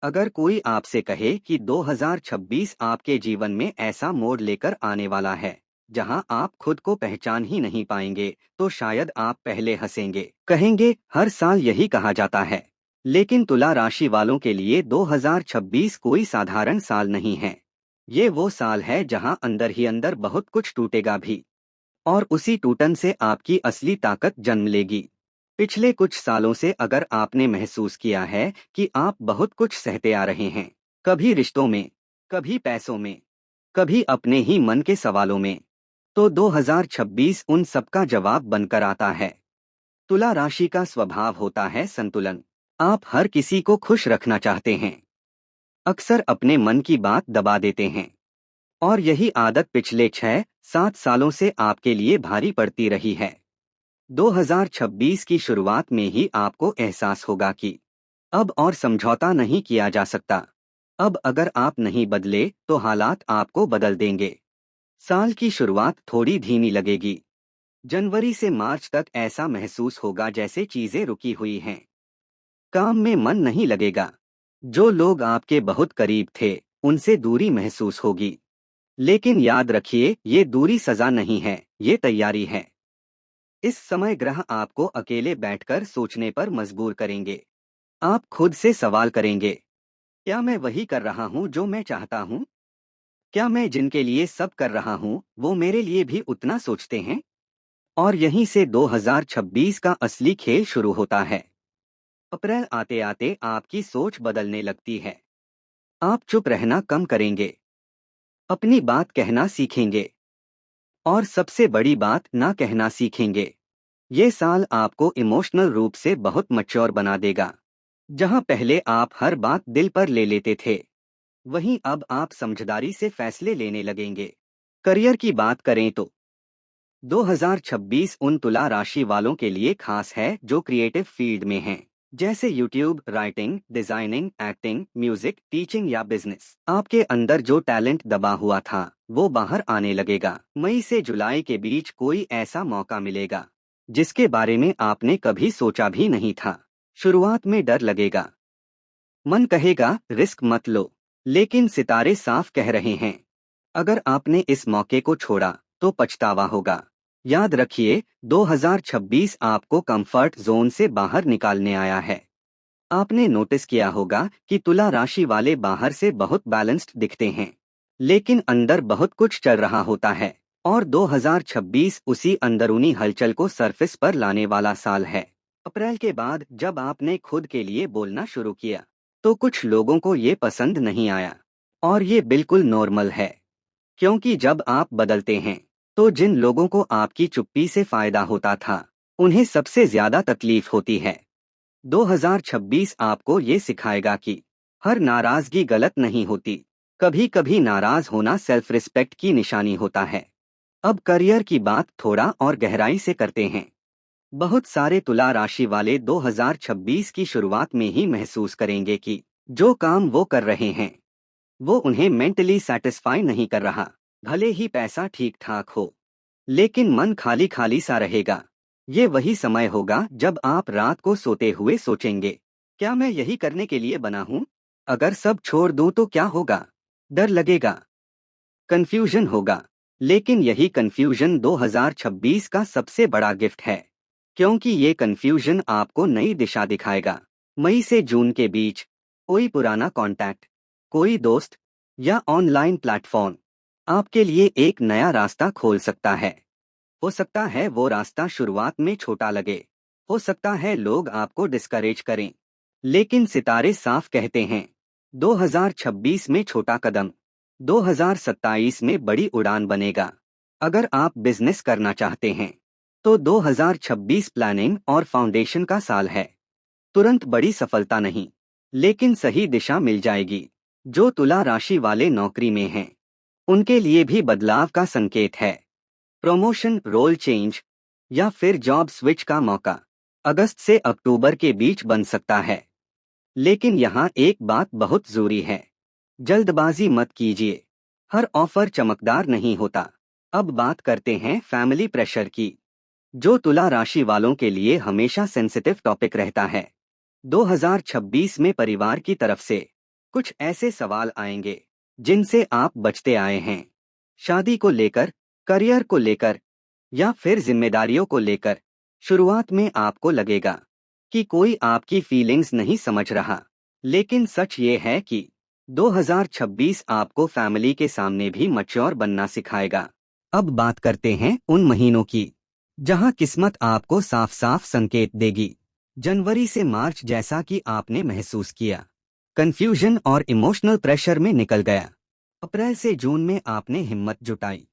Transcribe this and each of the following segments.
अगर कोई आपसे कहे कि 2026 आपके जीवन में ऐसा मोड़ लेकर आने वाला है जहां आप खुद को पहचान ही नहीं पाएंगे, तो शायद आप पहले हंसेंगे, कहेंगे हर साल यही कहा जाता है। लेकिन तुला राशि वालों के लिए 2026 कोई साधारण साल नहीं है। ये वो साल है जहां अंदर ही अंदर बहुत कुछ टूटेगा भी, और उसी टूटन से आपकी असली ताकत जन्म लेगी। पिछले कुछ सालों से अगर आपने महसूस किया है कि आप बहुत कुछ सहते आ रहे हैं, कभी रिश्तों में, कभी पैसों में, कभी अपने ही मन के सवालों में, तो 2026 उन सबका जवाब बनकर आता है। तुला राशि का स्वभाव होता है संतुलन। आप हर किसी को खुश रखना चाहते हैं, अक्सर अपने मन की बात दबा देते हैं, और यही आदत पिछले 6-7 सालों से आपके लिए भारी पड़ती रही है। 2026 की शुरुआत में ही आपको एहसास होगा कि अब और समझौता नहीं किया जा सकता। अब अगर आप नहीं बदले तो हालात आपको बदल देंगे। साल की शुरुआत थोड़ी धीमी लगेगी। जनवरी से मार्च तक ऐसा महसूस होगा जैसे चीजें रुकी हुई हैं। काम में मन नहीं लगेगा। जो लोग आपके बहुत करीब थे, उनसे दूरी महसूस होगी। लेकिन याद रखिए, ये दूरी सजा नहीं है, ये तैयारी है। इस समय ग्रह आपको अकेले बैठकर सोचने पर मजबूर करेंगे। आप खुद से सवाल करेंगे, क्या मैं वही कर रहा हूँ जो मैं चाहता हूँ? क्या मैं जिनके लिए सब कर रहा हूँ वो मेरे लिए भी उतना सोचते हैं? और यहीं से 2026 का असली खेल शुरू होता है। अप्रैल आते आते आपकी सोच बदलने लगती है। आप चुप रहना कम करेंगे, अपनी बात कहना सीखेंगे, और सबसे बड़ी बात ना कहना सीखेंगे। ये साल आपको इमोशनल रूप से बहुत मैच्योर बना देगा। जहां पहले आप हर बात दिल पर ले लेते थे, वहीं अब आप समझदारी से फैसले लेने लगेंगे। करियर की बात करें तो 2026 उन तुला राशि वालों के लिए खास है जो क्रिएटिव फील्ड में हैं, जैसे YouTube, writing, designing, acting, music, teaching या बिजनेस। आपके अंदर जो टैलेंट दबा हुआ था वो बाहर आने लगेगा। मई से जुलाई के बीच कोई ऐसा मौका मिलेगा जिसके बारे में आपने कभी सोचा भी नहीं था। शुरुआत में डर लगेगा, मन कहेगा रिस्क मत लो, लेकिन सितारे साफ कह रहे हैं, अगर आपने इस मौके को छोड़ा तो पछतावा होगा। याद रखिए, 2026 आपको कंफर्ट जोन से बाहर निकालने आया है। आपने नोटिस किया होगा कि तुला राशि वाले बाहर से बहुत बैलेंस्ड दिखते हैं, लेकिन अंदर बहुत कुछ चल रहा होता है। और 2026 उसी अंदरूनी हलचल को सरफेस पर लाने वाला साल है। अप्रैल के बाद जब आपने खुद के लिए बोलना शुरू किया, तो कुछ लोगों को ये पसंद नहीं आया, और ये बिल्कुल नॉर्मल है, क्योंकि जब आप बदलते हैं तो जिन लोगों को आपकी चुप्पी से फायदा होता था, उन्हें सबसे ज्यादा तकलीफ होती है। 2026 आपको ये सिखाएगा कि हर नाराजगी गलत नहीं होती। कभी कभी नाराज होना सेल्फ रिस्पेक्ट की निशानी होता है। अब करियर की बात थोड़ा और गहराई से करते हैं। बहुत सारे तुला राशि वाले 2026 की शुरुआत में ही महसूस करेंगे कि जो काम वो कर रहे हैं वो उन्हें मेंटली सेटिस्फाई नहीं कर रहा। भले ही पैसा ठीक ठाक हो, लेकिन मन खाली खाली सा रहेगा। ये वही समय होगा जब आप रात को सोते हुए सोचेंगे, क्या मैं यही करने के लिए बना हूँ? अगर सब छोड़ दूं तो क्या होगा? डर लगेगा, कंफ्यूजन होगा। लेकिन यही कंफ्यूजन 2026 का सबसे बड़ा गिफ्ट है, क्योंकि ये कंफ्यूजन आपको नई दिशा दिखाएगा। मई से जून के बीच कोई पुराना कॉन्टैक्ट, कोई दोस्त या ऑनलाइन प्लेटफॉर्म आपके लिए एक नया रास्ता खोल सकता है। हो सकता है वो रास्ता शुरुआत में छोटा लगे, हो सकता है लोग आपको डिस्करेज करें, लेकिन सितारे साफ कहते हैं 2026 में छोटा कदम 2027 में बड़ी उड़ान बनेगा। अगर आप बिजनेस करना चाहते हैं तो 2026 प्लानिंग और फाउंडेशन का साल है। तुरंत बड़ी सफलता नहीं, लेकिन सही दिशा मिल जाएगी। जो तुला राशि वाले नौकरी में हैं, उनके लिए भी बदलाव का संकेत है। प्रमोशन, रोल चेंज या फिर जॉब स्विच का मौका अगस्त से अक्टूबर के बीच बन सकता है। लेकिन यहाँ एक बात बहुत जरूरी है, जल्दबाजी मत कीजिए। हर ऑफर चमकदार नहीं होता। अब बात करते हैं फैमिली प्रेशर की, जो तुला राशि वालों के लिए हमेशा सेंसिटिव टॉपिक रहता है। 2026 में परिवार की तरफ से कुछ ऐसे सवाल आएंगे जिनसे आप बचते आए हैं। शादी को लेकर, करियर को लेकर या फिर जिम्मेदारियों को लेकर। शुरुआत में आपको लगेगा कि कोई आपकी फीलिंग्स नहीं समझ रहा, लेकिन सच ये है कि 2026 आपको फैमिली के सामने भी मैच्योर बनना सिखाएगा। अब बात करते हैं उन महीनों की जहां किस्मत आपको साफ साफ संकेत देगी। जनवरी से मार्च, जैसा कि आपने महसूस किया, कंफ्यूजन और इमोशनल प्रेशर में निकल गया। अप्रैल से जून में आपने हिम्मत जुटाई,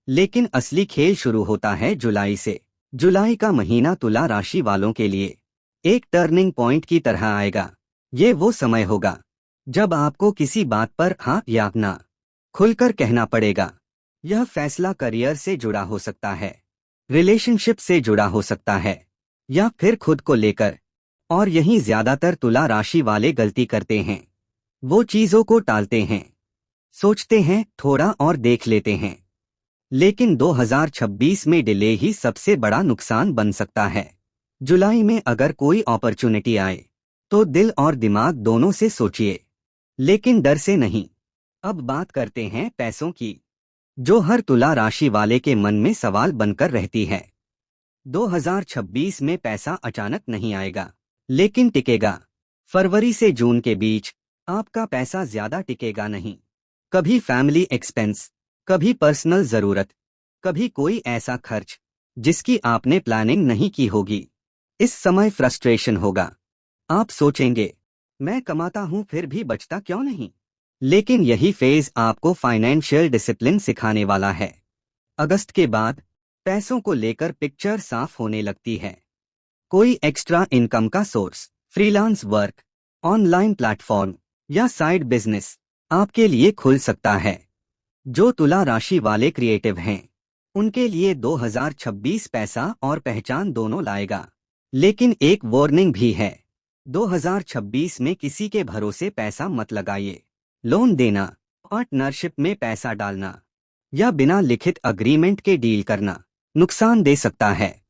लेकिन असली खेल शुरू होता है जुलाई से। जुलाई का महीना तुला राशि वालों के लिए एक टर्निंग पॉइंट की तरह आएगा। ये वो समय होगा जब आपको किसी बात पर हाँ या ना खुलकर कहना पड़ेगा। यह फैसला करियर से जुड़ा हो सकता है, रिलेशनशिप से जुड़ा हो सकता है, या फिर खुद को लेकर। और यही ज्यादातर तुला राशि वाले गलती करते हैं। वो चीजों को टालते हैं, सोचते हैं थोड़ा और देख लेते हैं। लेकिन 2026 में डिले ही सबसे बड़ा नुकसान बन सकता है। जुलाई में अगर कोई अपॉर्चुनिटी आए तो दिल और दिमाग दोनों से सोचिए, लेकिन डर से नहीं। अब बात करते हैं पैसों की, जो हर तुला राशि वाले के मन में सवाल बनकर रहती है। 2026 में पैसा अचानक नहीं आएगा, लेकिन टिकेगा। फरवरी से जून के बीच आपका पैसा ज्यादा टिकेगा नहीं। कभी फैमिली एक्सपेंस, कभी पर्सनल जरूरत, कभी कोई ऐसा खर्च जिसकी आपने प्लानिंग नहीं की होगी। इस समय फ्रस्ट्रेशन होगा। आप सोचेंगे, मैं कमाता हूं फिर भी बचता क्यों नहीं। लेकिन यही फेज आपको फाइनेंशियल डिसिप्लिन सिखाने वाला है। अगस्त के बाद पैसों को लेकर पिक्चर साफ होने लगती है। कोई एक्स्ट्रा इनकम का source, freelance work, online platform या साइड बिजनेस आपके लिए खुल सकता है। जो तुला राशि वाले क्रिएटिव हैं, उनके लिए 2026 पैसा और पहचान दोनों लाएगा। लेकिन एक वार्निंग भी है, 2026 में किसी के भरोसे पैसा मत लगाइए। लोन देना, पार्टनरशिप में पैसा डालना या बिना लिखित अग्रीमेंट के डील करना नुकसान दे सकता है।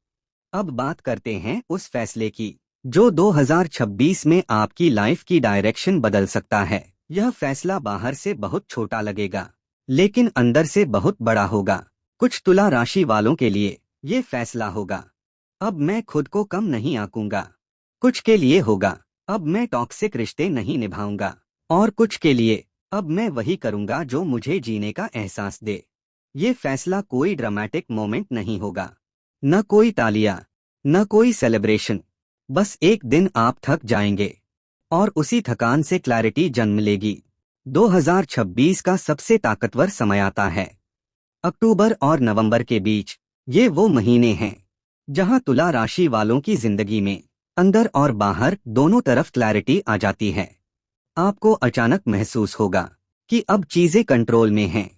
अब बात करते हैं उस फैसले की जो 2026 में आपकी लाइफ की डायरेक्शन बदल सकता है। यह फैसला बाहर से बहुत छोटा लगेगा, लेकिन अंदर से बहुत बड़ा होगा। कुछ तुला राशि वालों के लिए ये फैसला होगा, अब मैं खुद को कम नहीं आंकूंगा। कुछ के लिए होगा, अब मैं टॉक्सिक रिश्ते नहीं निभाऊंगा। और कुछ के लिए, अब मैं वही करूंगा जो मुझे जीने का एहसास दे। ये फैसला कोई ड्रामेटिक मोमेंट नहीं होगा, न कोई तालियां, न कोई सेलिब्रेशन। बस एक दिन आप थक जाएंगे और उसी थकान से क्लैरिटी जन्म लेगी। 2026 का सबसे ताकतवर समय आता है अक्टूबर और नवंबर के बीच। ये वो महीने हैं जहां तुला राशि वालों की जिंदगी में अंदर और बाहर दोनों तरफ क्लैरिटी आ जाती है। आपको अचानक महसूस होगा कि अब चीजें कंट्रोल में हैं।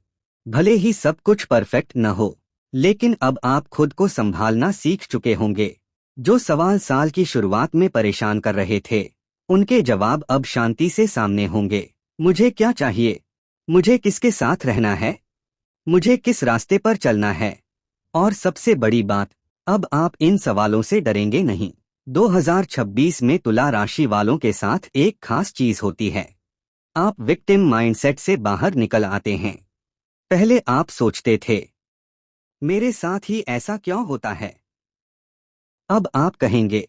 भले ही सब कुछ परफेक्ट न हो, लेकिन अब आप खुद को संभालना सीख चुके होंगे। जो सवाल साल की शुरुआत में परेशान कर रहे थे, उनके जवाब अब शांति से सामने होंगे। मुझे क्या चाहिए? मुझे किसके साथ रहना है? मुझे किस रास्ते पर चलना है? और सबसे बड़ी बात, अब आप इन सवालों से डरेंगे नहीं। 2026 में तुला राशि वालों के साथ एक खास चीज होती है, आप विक्टिम माइंडसेट से बाहर निकल आते हैं। पहले आप सोचते थे, मेरे साथ ही ऐसा क्यों होता है? अब आप कहेंगे,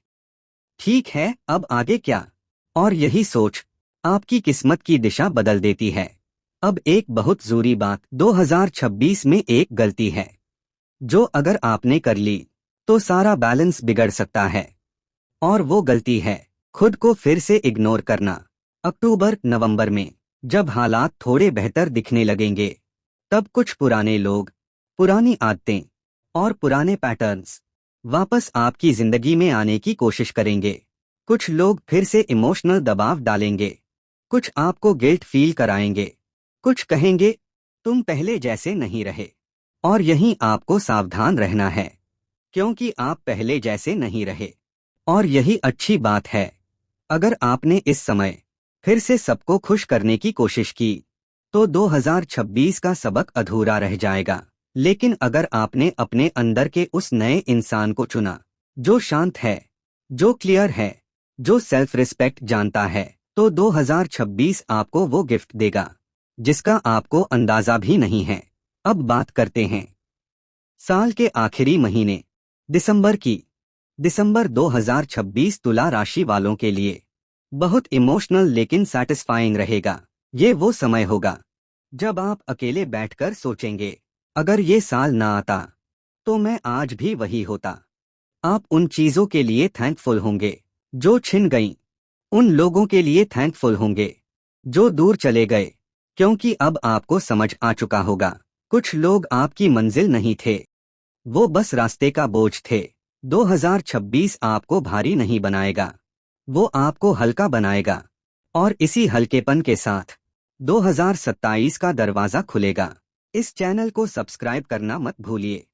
ठीक है, अब आगे क्या? और यही सोच आपकी किस्मत की दिशा बदल देती है। अब एक बहुत जरूरी बात, 2026 में एक गलती है जो अगर आपने कर ली तो सारा बैलेंस बिगड़ सकता है। और वो गलती है खुद को फिर से इग्नोर करना। अक्टूबर नवंबर में जब हालात थोड़े बेहतर दिखने लगेंगे, तब कुछ पुराने लोग, पुरानी आदतें और पुराने पैटर्न्स वापस आपकी जिंदगी में आने की कोशिश करेंगे। कुछ लोग फिर से इमोशनल दबाव डालेंगे, कुछ आपको गिल्ट फील कराएंगे, कुछ कहेंगे तुम पहले जैसे नहीं रहे। और यहीं आपको सावधान रहना है, क्योंकि आप पहले जैसे नहीं रहे। और यही अच्छी बात है। अगर आपने इस समय फिर से सबको खुश करने की कोशिश की, तो 2026 का सबक अधूरा रह जाएगा। लेकिन अगर आपने अपने अंदर के उस नए इंसान को चुना, जो शांत है, जो क्लियर है, जो सेल्फ रिस्पेक्ट जानता है, तो 2026 आपको वो गिफ्ट देगा जिसका आपको अंदाजा भी नहीं है। अब बात करते हैं साल के आखिरी महीने दिसंबर की। दिसंबर 2026 तुला राशि वालों के लिए बहुत इमोशनल लेकिन सैटिस्फाइंग रहेगा। ये वो समय होगा जब आप अकेले बैठकर सोचेंगे, अगर ये साल ना आता तो मैं आज भी वही होता। आप उन चीजों के लिए थैंकफुल होंगे जो छिन गईं, उन लोगों के लिए थैंकफुल होंगे जो दूर चले गए, क्योंकि अब आपको समझ आ चुका होगा कुछ लोग आपकी मंजिल नहीं थे, वो बस रास्ते का बोझ थे। 2026 आपको भारी नहीं बनाएगा, वो आपको हल्का बनाएगा। और इसी हल्केपन के साथ 2027 का दरवाजा खुलेगा। इस चैनल को सब्सक्राइब करना मत भूलिए।